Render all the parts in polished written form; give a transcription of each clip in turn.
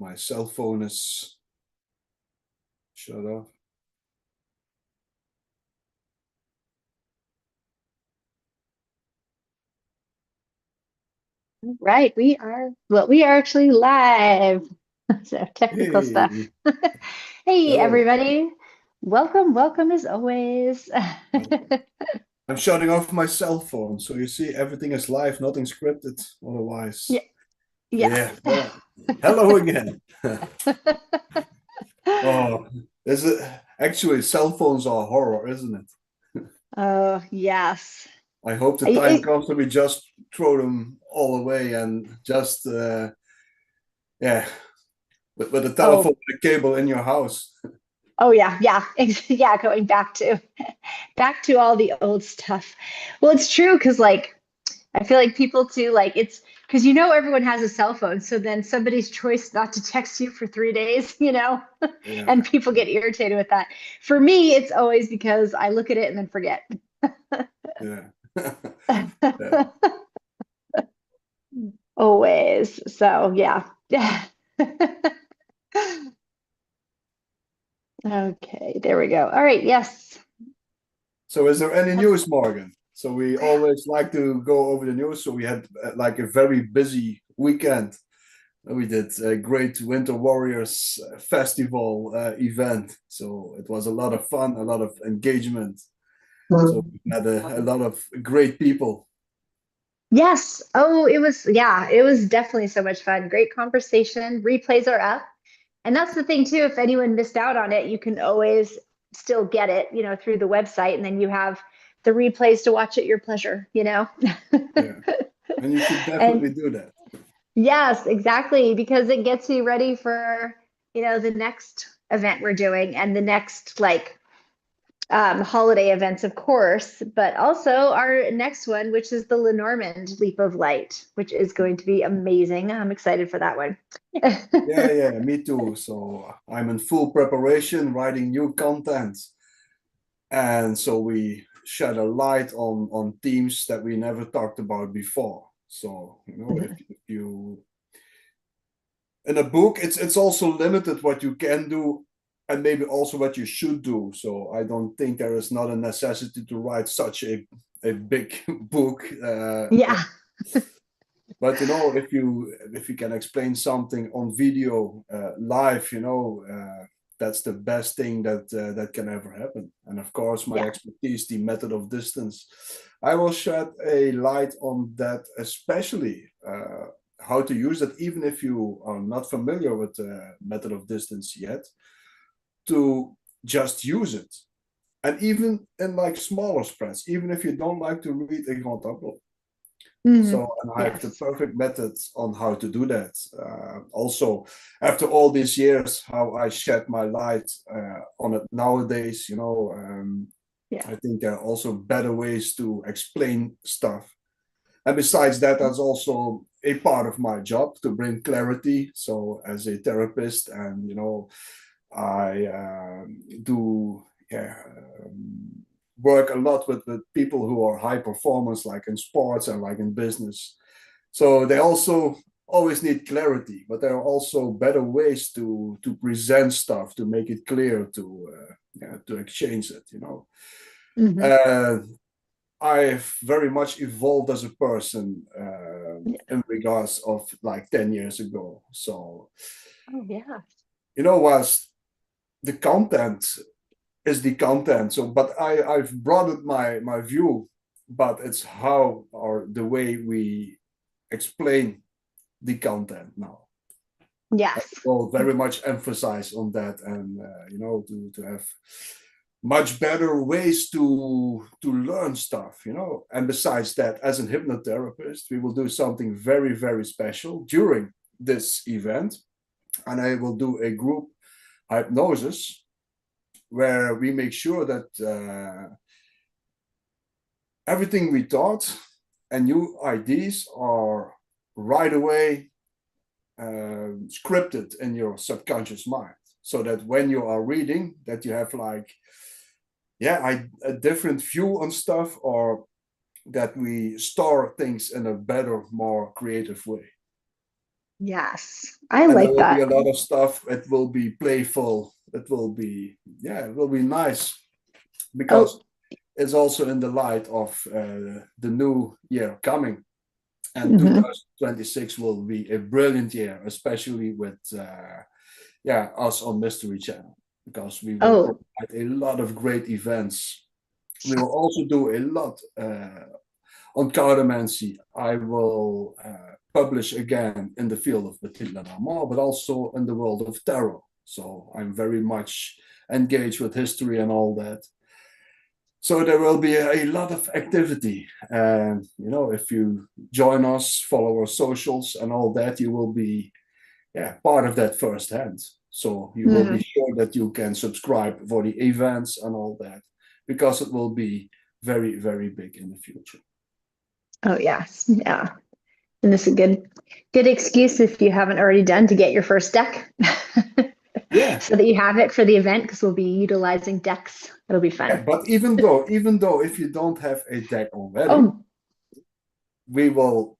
My cell phone is shut off. Right, we are actually live. So technical stuff. Hey, Hey, hello. everybody. Welcome as always. I'm shutting off my cell phone, so you see everything is live, nothing scripted. Yeah, Otherwise, yeah. yes. Well, hello again. Oh, is it actually cell phones are horror, isn't it? Oh, yes. I hope the I- time I- comes that we just throw them all away and just yeah, with the telephone oh, and the cable in your house. oh yeah, yeah. Yeah, going back to all the old stuff. Well, it's true because I feel like people too, like it's because everyone has a cell phone. So then somebody's choice not to text you for 3 days, Yeah, and people get irritated with that. For me, it's always because I look at it and then forget. yeah. Yeah. Always. So yeah. Okay, there we go. All right, yes. So is there any news, Morgan? So we always like to go over the news. So we had like a very busy weekend. We did a great Winter Warriors Festival event. So it was a lot of fun, a lot of engagement. So we had a lot of great people. Yes. Oh, it was definitely so much fun. Great conversation. Replays are up. And that's the thing too, if anyone missed out on it, you can always still get it, through the website, and then you have the replays to watch at your pleasure. Yeah. And you should And definitely do that. yes, exactly, because it gets you ready for, the next event we're doing and the next holiday events, of course, but also our next one, which is the Lenormand Leap of Light, which is going to be amazing. I'm excited for that one. Yeah, yeah, me too. So I'm in full preparation, writing new content. And so we shed a light on themes that we never talked about before. So, if you in a book, it's also limited what you can do and maybe also what you should do. So I don't think there is not a necessity to write such a big book. Yeah. Yeah. But if you can explain something on video live, that's the best thing that can ever happen. And of course, my Yeah. expertise, the method of distance, I will shed a light on that, especially how to use it, even if you are not familiar with the method of distance yet, to just use it. And even in like smaller spreads, even if you don't like to read a grand tableau. Mhm. So, and I have the Yes. perfect method on how to do that. Also, after all these years, how I shed my light on it nowadays, Yeah. I think there are also better ways to explain stuff. And besides that, that's also a part of my job to bring clarity. So, as a therapist, and I do yeah, work a lot with people who are high performers, like in sports and like in business. So they also always need clarity, but there are also better ways to present stuff, to make it clear, to exchange it. Hmm. Uh, I've very much evolved as a person Yeah. in regards of like 10 years ago. So Oh, yeah. whilst the content is the content. So, but I've broadened my view, but it's how or the way we explain the content now. I Yes. will very much emphasize on that, and to have much better ways to learn stuff. And besides that, as a hypnotherapist, we will do something very very special during this event, and I will do a group hypnosis where we make sure that everything we taught and new ideas are right away scripted in your subconscious mind, so that when you are reading, that you have like a different view on stuff, or that we store things in a better, more creative way. Yes, I And there like will be that. a lot of stuff. It will be playful. It will be, yeah, it will be nice because Oh, it's also in the light of the new year coming. And mhm. 2026 will be a brilliant year, especially with yeah, us on Mystery Channel, because we will Oh, provide a lot of great events. We will also do a lot on cartomancy. I will publish again in the field of Petit Lenormand, but also in the world of tarot. So I'm very much engaged with history and all that. So there will be a lot of activity. And, you know, if you join us, follow our socials and all that, you will be, yeah, part of that firsthand. So you will be mhm. sure that you can subscribe for the events and all that, because it will be very, very big in the future. Oh, yes. Yeah. And this is a good excuse if you haven't already done to get your first deck Yeah, so that you have it for the event because we'll be utilizing decks. It'll be yeah. fun. But even though if you don't have a deck already, Oh, we will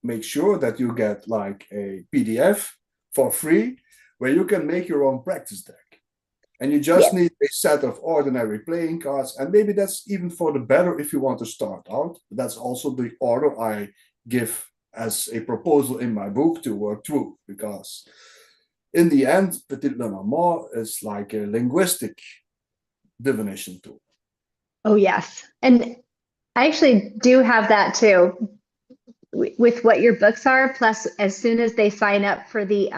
make sure that you get like a PDF for free where you can make your own practice deck. And you just yeah. need a set of ordinary playing cards. And maybe that's even for the better if you want to start out. That's also the order I give as a proposal in my book to work through. Because in the end, Petit Lenormand is like a linguistic divination tool. Oh, yes. And I actually do have that too with what your books are. Plus, as soon as they sign up for the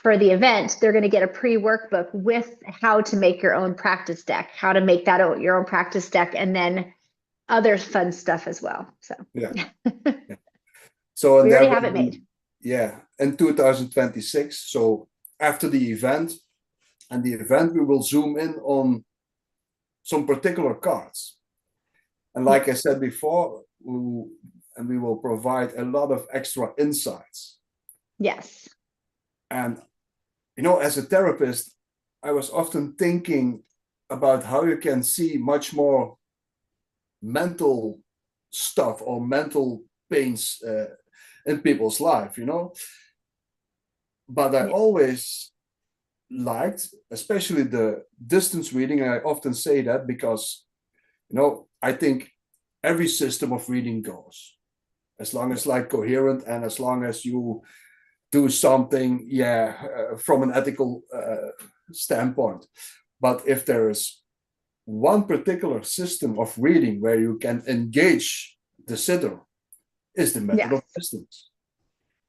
event, they're going to get a pre-workbook with how to make your own practice deck, how to make that your own practice deck, and then other fun stuff as well. So Yeah. Yeah. So, and we there already have will it be, made. yeah, in 2026. So, after the event, we will zoom in on some particular cards. And like I Yes. said before, we will provide a lot of extra insights. Yes. And, you know, as a therapist, I was often thinking about how you can see much more mental stuff or mental pains in people's life, you know. But I Yeah. always liked, especially the distance reading. And I often say that because, you know, I think every system of reading goes as long as like coherent and as long as you do something, yeah, from an ethical standpoint. But if there is one particular system of reading where you can engage the sitter, is the method of Yes. distance.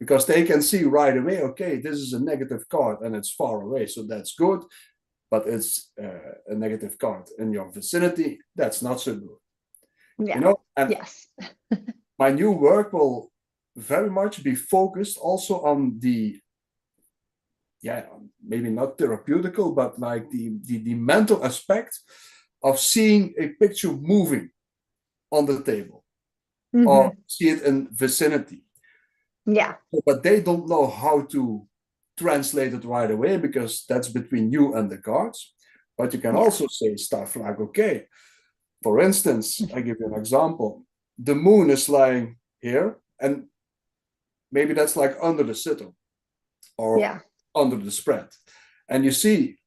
Because they can see right away, okay, this is a negative card and it's far away, so that's good. But it's a negative card in your vicinity, that's not so good. You Yeah. know, and Yes. my new work will very much be focused also on the, yeah, maybe not therapeutical, but like the mental aspect of seeing a picture moving on the table or Hmm. see it in vicinity. Yeah. But they don't know how to translate it right away because that's between you and the cards. But you can Yeah. also say stuff like, okay, for instance, I give you an example. The moon is lying here, and maybe that's like under the sitter or Yeah. under the spread. And you see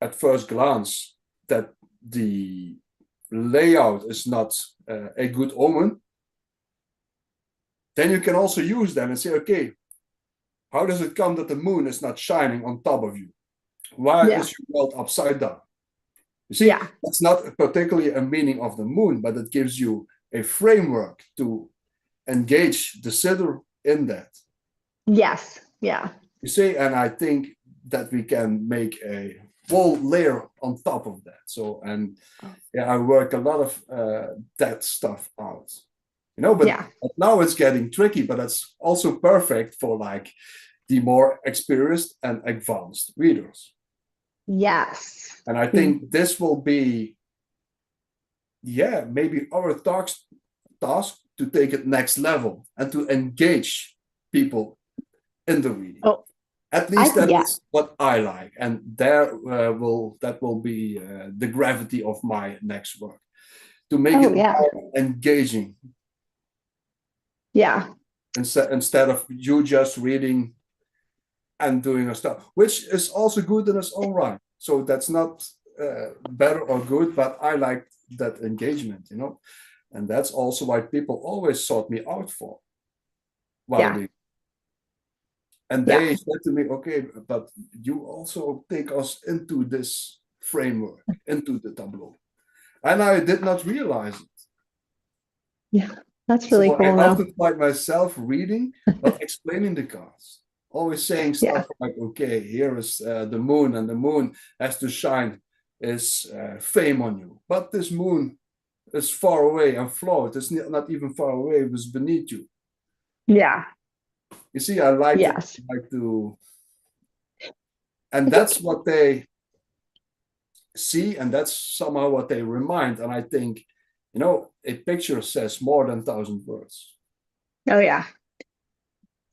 at first glance that the layout is not a good omen. Then you can also use them and say, okay, how does it come that the moon is not shining on top of you? Why Yeah. is your world upside down? You see, Yeah. that's not particularly a meaning of the moon, but it gives you a framework to engage the sitter in that. Yes. Yeah. You see, and I think that we can make a whole layer on top of that. So, and Oh, yeah, I work a lot of that stuff out. You know, yeah. but now it's getting tricky, but it's also perfect for like the more experienced and advanced readers. Yes. And I think this will be, yeah, maybe our task to take it next level and to engage people in the reading. Oh, At I least that yeah. is what I like, and there will be the gravity of my next work to make Oh, it yeah. more engaging. Yeah. instead of you just reading and doing a stuff, which is also good in its own right. So that's not better or good, but I like that engagement, and that's also why people always sought me out for while Yeah. we. And Yeah. they said to me, okay, but you also take us into this framework, into the tableau. And I did not realize it. Yeah. That's really So I cool though. often find myself reading, but explaining the cards. Always saying Yeah. stuff like, okay, here is the moon, and the moon has to shine is fame on you. But this moon is far away and flawed. It's not even far away, it was beneath you. Yeah. You see, I like to, Yes. and I that's think, what they see, and that's somehow what they remind. And I think, a picture says more than 1,000 words. oh yeah,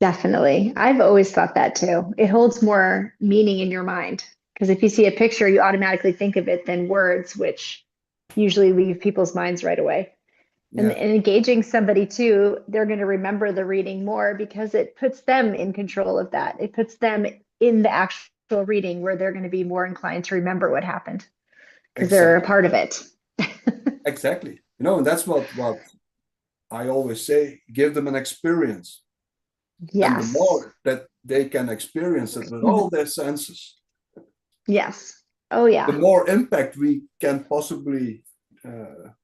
definitely. I've always thought that too. It holds more meaning in your mind because if you see a picture, you automatically think of it than words, which usually leave people's minds right away. Yeah, And engaging somebody too, they're going to remember the reading more because it puts them in control of that. It puts them in the actual reading where they're going to be more inclined to remember what happened because they're a exactly, part of it. exactly. And that's what I always say: give them an experience, and the Yes. more that they can experience it with all their senses, Yes. Oh the yeah. more impact we can possibly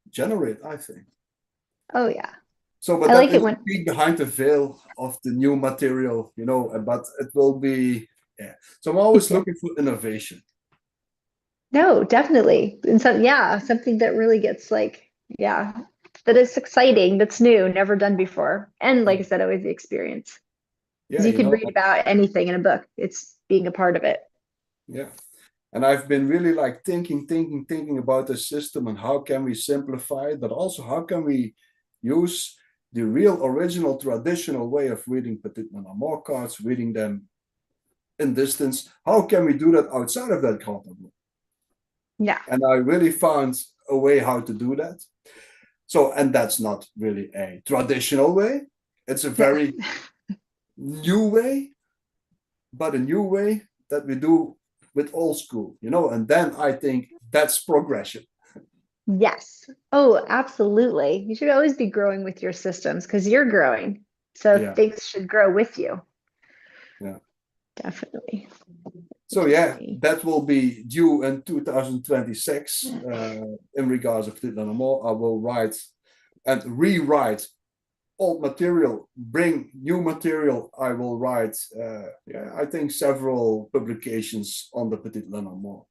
generate, I think. Oh yeah. So, but I that like it is a when peek behind the veil of the new material, but it will be, yeah. So I'm always looking for innovation. no, definitely. And so yeah, something that really gets like, yeah, that is exciting, that's new, never done before. And like I Yeah, said, always the experience. yeah, Because you can read about anything in a book. It's being a part of it. yeah. And I've been really like thinking about the system and how can we simplify it, but also how can we use the real original traditional way of reading Petit Lenormand cards, reading them in distance. How can we do that outside of that card tableau? Yeah. And I really found a way how to do that. So, and that's not really a traditional way. It's a Yeah. very new way, but a new way that we do with old school, and then I think that's progression. Yes. Oh, absolutely. You should always be growing with your systems because you're growing. So Yeah, things should grow with you. yeah. Definitely. So yeah, Definitely. that will be due in 2026. In regards of Petit Lenormand, I will write and rewrite old material, bring new material. I will write, I think several publications on the Petit Lenormand.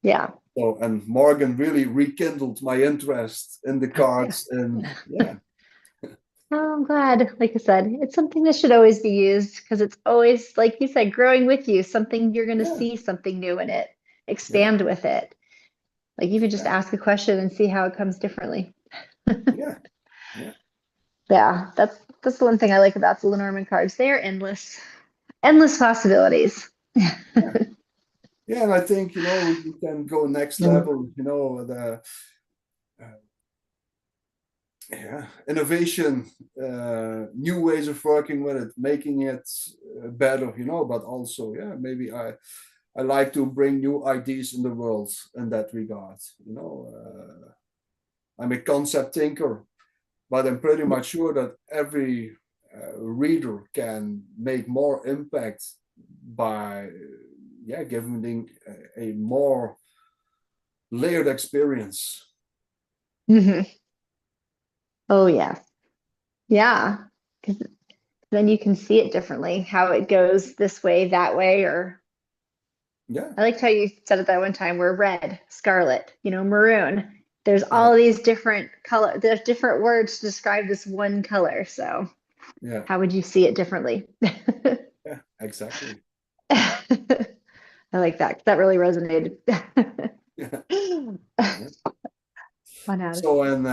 Yeah. So, and Morgan really rekindled my interest in the cards, and yeah, Oh, I'm glad. Like I said, it's something that should always be used because it's always, like you said, growing with you, something you're going to yeah, see something new in it, yeah, expand with it. Like you can just yeah, ask a question and see how it comes differently. yeah, yeah, Yeah, that's the one thing I like about the Lenormand cards. They are endless, endless possibilities. yeah. Yeah, and I think we can go next level. The yeah, innovation, new ways of working with it, making it better. But also, yeah, maybe I like to bring new ideas in the world in that regard. I'm a concept thinker, but I'm pretty much sure that every reader can make more impact by, yeah, giving a more layered experience. Mhm. Oh yeah. Yeah. Because then you can see it differently, how it goes this way, that way, or Yeah, I liked how you said it that one time where red, scarlet, maroon. There's yeah, all these different color, there's different words to describe this one color. So yeah, how would you see it differently? yeah, exactly. I like that. That really resonated. Yeah, yeah. Fun out. So, and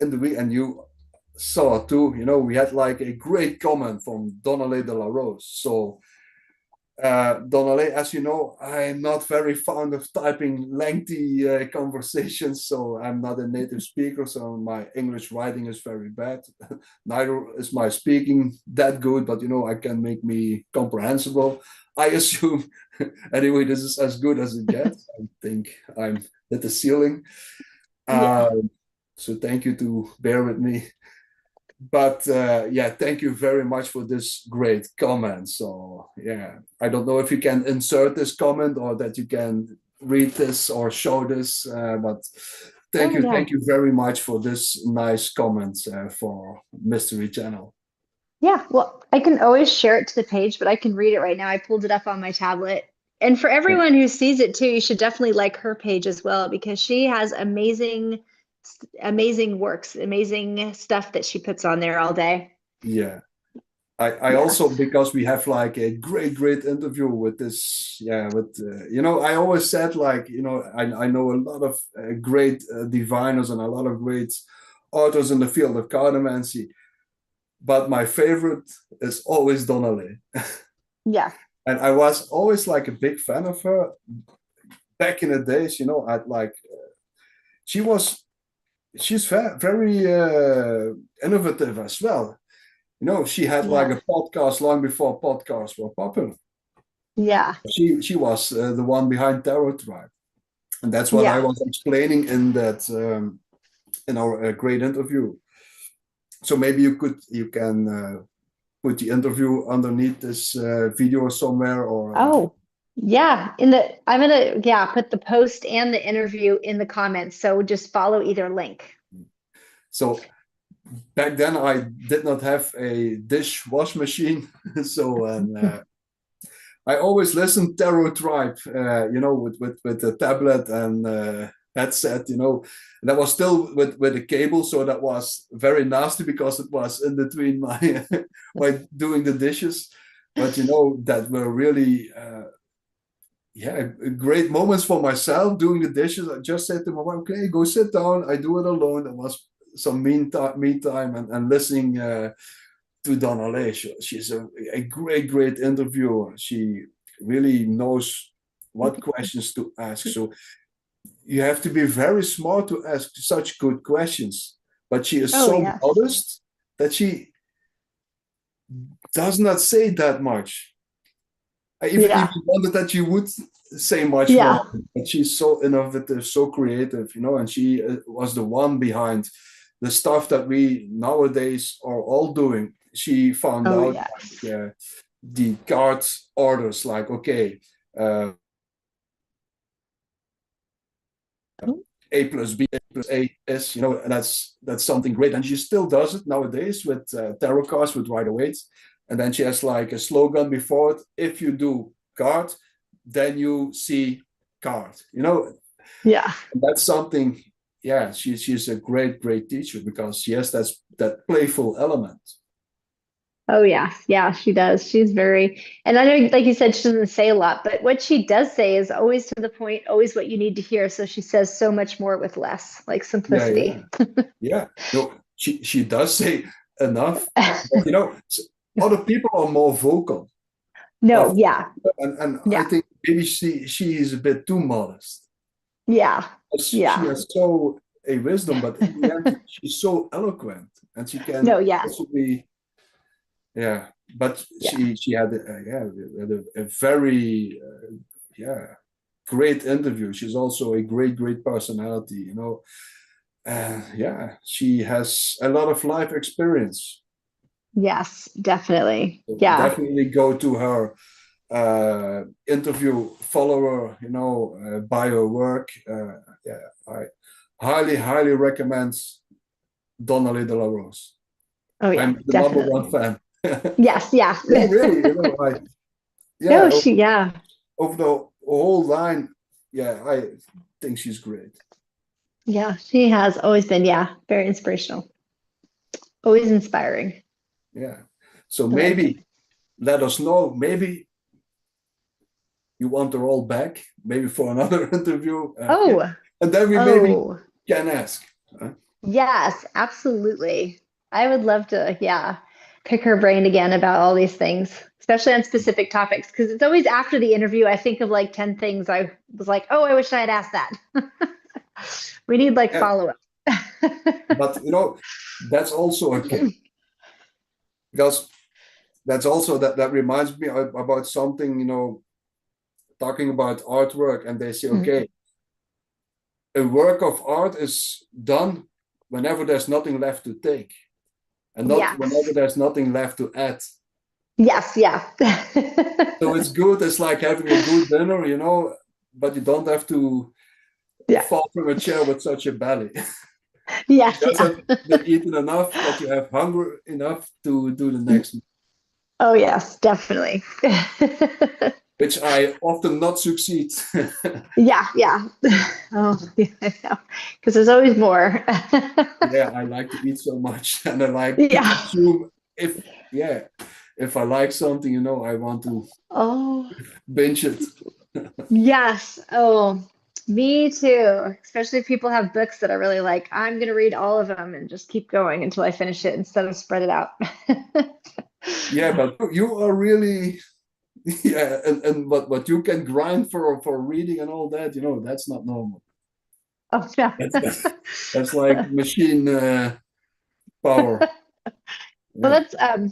in the week, and you saw too, we had like a great comment from Donnelly de la Rose. So Donnelly, as you know, I'm not very fond of typing lengthy conversations, so I'm not a native speaker, so my English writing is very bad. Neither is my speaking that good, but I can make me comprehensible. I assume. Anyway, this is as good as it gets. I think I'm at the ceiling. Yeah. So thank you to bear with me. But yeah, thank you very much for this great comment. So yeah, I don't know if you can insert this comment or that you can read this or show this, but Oh, yeah. thank you very much for this nice comment for Mystery Channel. Yeah. Well, I can always share it to the page, but I can read it right now. I pulled it up on my tablet. And for everyone who sees it too, you should definitely like her page as well because she has amazing works, amazing stuff that she puts on there all day. Yeah. I also, Yes. because we have like a great interview with this, yeah, with I always said, like, I know a lot of great diviners and a lot of great authors in the field of cartomancy, but my favorite is always Donnelly. Yeah. And I was always like a big fan of her back in the days. I'd like she was she's very innovative as well. She had like Yeah. a podcast long before podcasts were popular. Yeah. She was the one behind Tarot Tribe, and that's what I Yeah. was explaining in that in our great interview. So maybe you can put the interview underneath this video somewhere, or Oh, yeah. I'm gonna, yeah, put the post and the interview in the comments. So just follow either link. so back then I did not have a dishwash machine, so I always listened Tarot Tribe, with the tablet and headset, and that was still with a cable, so that was very nasty because it was in between my my doing the dishes, but that were really yeah, great moments for myself doing the dishes. I just said to my wife, okay, go sit down. I do it alone. That was some me time and listening to Donna Lay. She's a great interviewer. She really knows what questions to ask. So you have to be very smart to ask such good questions. But she is Oh, so yes. modest that she does not say that much. I even Yeah. wondered that she would say much more. Yeah. But she's so innovative, so creative, and she was the one behind the stuff that we nowadays are all doing. She found Oh, out yes. like the card orders, like, okay, uh, A plus B plus A is, and that's something great. And she still does it nowadays with tarot cards with Rider Waite. And then she has like a slogan before it: if you do card, then you see card. Yeah. That's something. Yeah, she's a great teacher because she has that playful element. Oh, yeah. Yeah, she does. She's very, and I know, like you said, she doesn't say a lot, but what she does say is always to the point, always what you need to hear. So she says so much more with less, like Yeah. simplicity. Yeah. No, she does say enough, but other people are more vocal. No, Of yeah. and I Yeah. think maybe she is a bit too modest. Yeah. She Yeah. has so a wisdom, but in the end, she's so eloquent, and she No, can yeah. also be, yeah. But Yeah. she had a very yeah, great interview. She's also a great personality. Yeah, she has a lot of life experience. Yes, definitely. So Yeah. definitely go to her interview, follow her, buy her work. Yeah, I highly recommend Donnelly de la Rose. Oh, yeah, I'm the number one definitely. fan. Yes, yeah. Yeah, really, No, yeah, yeah. over the whole line, yeah, I think she's great. Yeah, she has always been, yeah, very inspirational. Always inspiring. Yeah. So I like it. maybe let us know. Maybe you want her all back, maybe for another interview. Yeah. Oh, And then we maybe oh, can ask. yes, absolutely. I would love to, yeah. pick her brain again about all these things, especially on specific topics. Because it's always after the interview, I think of like 10 things I was like, oh, I wish I had asked that. We need like Yeah, follow up. but that's also okay, because that's also that reminds me about something, talking about artwork, and they say, okay, a work of art is done whenever there's nothing left to take, and not whenever Yes. there's nothing left to add. Yes. Yeah. So it's good. It's like having a good dinner, but you don't have to Yeah. fall from a chair with such a belly. Yes. Just Yeah. have been eaten enough that you have hunger enough to do the next, Oh, yes, definitely. which I often not succeed. Yeah. Yeah. Oh, yeah, because there's always more. Yeah, I like to eat so much, and I like to Yeah. consume. If I like something, I want to Oh, binge it. yes. Oh, me too. Especially if people have books that I really like. I'm going to read all of them and just keep going until I finish it instead of spread it out. Yeah, but you are really, yeah, and what you can grind for reading and all that, that's not normal. Oh, no. That's like machine power. Well, Yeah.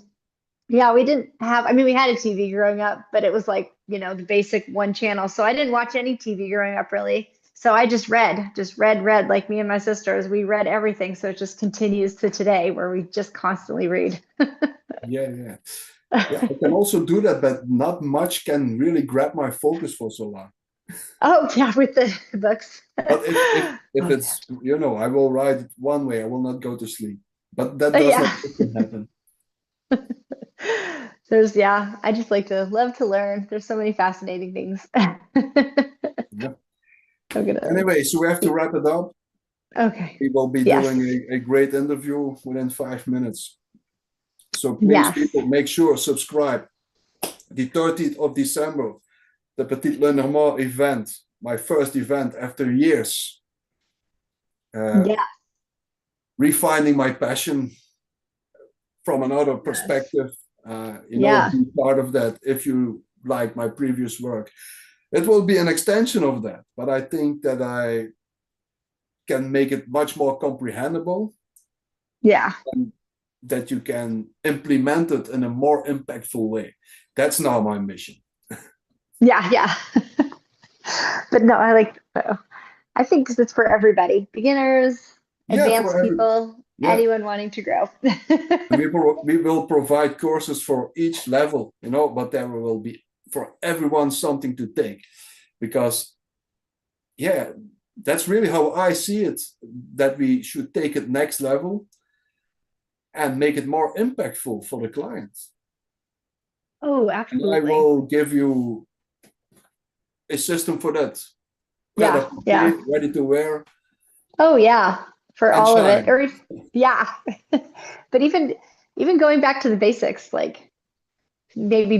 yeah, we didn't have, I mean, we had a TV growing up, but it was like, the basic one channel. So I didn't watch any TV growing up really. So I just read, like me and my sisters. We read everything. So it just continues to today where we just constantly read. Yeah, yeah. Yeah, I can also do that, but not much can really grab my focus for so long. Oh, yeah, with the books. But if Oh, it's, I will write it one way, I will not go to sleep. But that yeah. does not Yeah. often happen. Yeah, I just love to learn. There's so many fascinating things. I'm Yeah. gonna, Anyway, so we have to wrap it up. okay. We will be doing Yes. a great interview within 5 minutes. So please, Yes. people, make sure subscribe. The 30th of December, the Petit Lenormand event, my first event after years, uh, Yeah. refining my passion from another Yes. perspective. Yeah. Be part of that if you like my previous work. It will be an extension of that, but I think that I can make it much more comprehensible, Yeah. and that you can implement it in a more impactful way. That's now my mission. Yeah. Yeah. But no, I think it's for everybody, beginners, Yeah, advanced people, yeah, anyone wanting to grow. and we will provide courses for each level, but there will be for everyone something to take, because yeah, that's really how I see it, that we should take it next level and make it more impactful for the clients. Oh, And I absolutely. will give you a system for that. Prêt à Yeah. Yeah. porter, ready to wear Oh, yeah. For and all of it. shine. Or yeah. But even going back to the basics, like maybe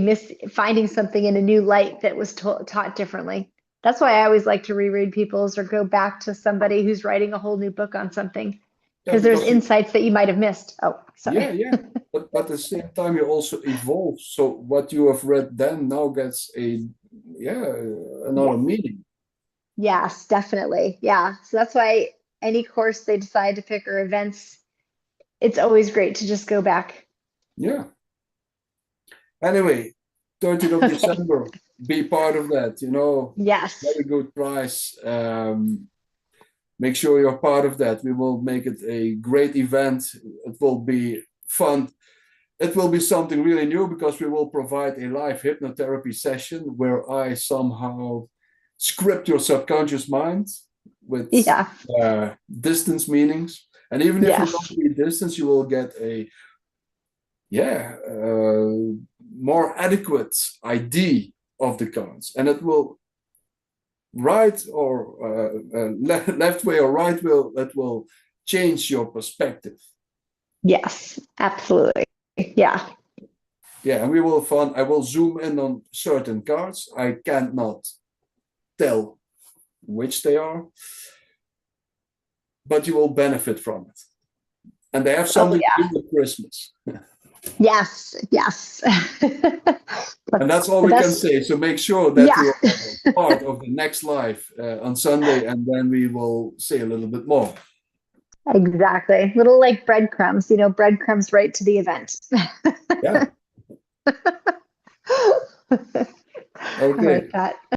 finding something in a new light that was taught differently. That's why I always like to reread people's or go back to somebody who's writing a whole new book on something Yeah, because there's because insights that you might have missed. Oh, yeah, sorry. yeah. But at the same time, you also evolve. So what you have read then now gets another Yes. meaning. Yes, definitely. Yeah. So that's why any course they decide to pick or events, it's always great to just go back. Yeah. Anyway, 30th of Okay. December, be part of that, Yes. very good price. Make sure you're part of that. We will make it a great event. It will be fun. It will be something really new because we will provide a live hypnotherapy session where I somehow script your subconscious mind with Yeah. distance meanings. And even if you don't Yes. read distance, you will get a more adequate idea of the cards, and it will right or left way or right will that will change your perspective. Yes. Absolutely. Yeah. Yeah, and we will fun. I will zoom in on certain cards. I cannot tell which they are, but you will benefit from it, and they have Oh, something to yeah. do with Christmas. Yes, yes. And that's all The we can best. say. So make sure that Yeah, you are part of the next live on Sunday, and then we will say a little bit more. exactly. Little like breadcrumbs, breadcrumbs right to the event. Yeah. I like Okay. that.